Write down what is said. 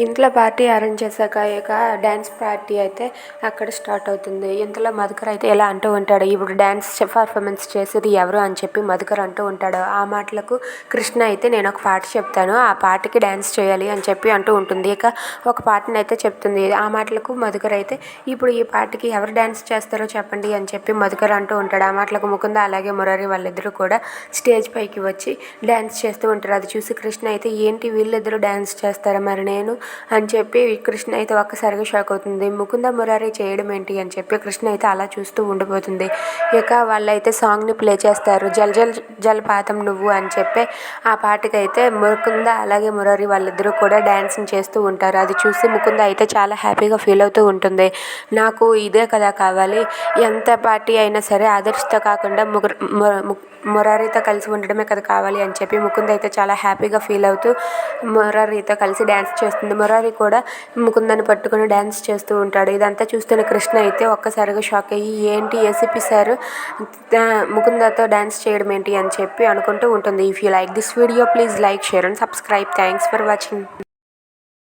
ఇంట్లో party arrange చేశాక ఇక డ్యాన్స్ పార్టీ అయితే అక్కడ స్టార్ట్ అవుతుంది. ఇంతలో మధుకర్ అయితే ఇలా అంటూ ఉంటాడు, ఇప్పుడు డ్యాన్స్ పర్ఫార్మెన్స్ చేసేది ఎవరు అని చెప్పి మధుకర్ అంటూ ఉంటాడు. ఆ మాటలకు కృష్ణ అయితే నేను ఒక పాట చెప్తాను, ఆ పాటకి డ్యాన్స్ చేయాలి అని చెప్పి అంటూ ఉంటుంది. ఇక ఒక పాటను అయితే చెప్తుంది. ఆ మాటలకు మధుకర్ అయితే ఇప్పుడు ఈ పాటకి ఎవరు డ్యాన్స్ చేస్తారో చెప్పండి అని చెప్పి మధుకర్ అంటూ ఉంటాడు. ఆ మాటలకు ముకుంద అలాగే మురారి వాళ్ళిద్దరూ కూడా స్టేజ్ పైకి వచ్చి డ్యాన్స్ చేస్తూ ఉంటారు. అది చూసి కృష్ణ అయితే ఏంటి వీళ్ళిద్దరూ డ్యాన్స్ చేస్తారా, మరి నేను అని చెప్పి కృష్ణ అయితే ఒక్కసారిగా షాక్ అవుతుంది. ముకుంద మురారి చేయడం ఏంటి అని చెప్పి కృష్ణ అయితే అలా చూస్తూ ఉండిపోతుంది. ఇక వాళ్ళైతే సాంగ్ని ప్లే చేస్తారు, జల్ జల్ జలపాతం నువ్వు అని చెప్పి. ఆ పాటకైతే ముకుంద అలాగే మురారి వాళ్ళిద్దరూ కూడా డ్యాన్సింగ్ చేస్తూ ఉంటారు. అది చూసి ముకుంద అయితే చాలా హ్యాపీగా ఫీల్ అవుతూ ఉంటుంది. నాకు ఇదే కదా కావాలి, ఎంత పార్టీ అయినా సరే ఆదర్శతో కాకుండా మురారితో కలిసి ఉండడమే కదా కావాలి అని చెప్పి ముకుంద అయితే చాలా హ్యాపీగా ఫీల్ అవుతూ మురారితో కలిసి డ్యాన్స్ చేస్తుంది. మురారి కూడా ముకుందని పట్టుకుని డ్యాన్స్ చేస్తూ ఉంటాడు. ఇదంతా చూస్తున్న కృష్ణ అయితే ఒక్కసారిగా షాక్ అయ్యి ఏంటి ఏసీపీ సార్ ముకుందతో డ్యాన్స్ చేయడం ఏంటి అని చెప్పి అనుకుంటూ ఉంటుంది. If you like this video please like, share and subscribe. Thanks for watching.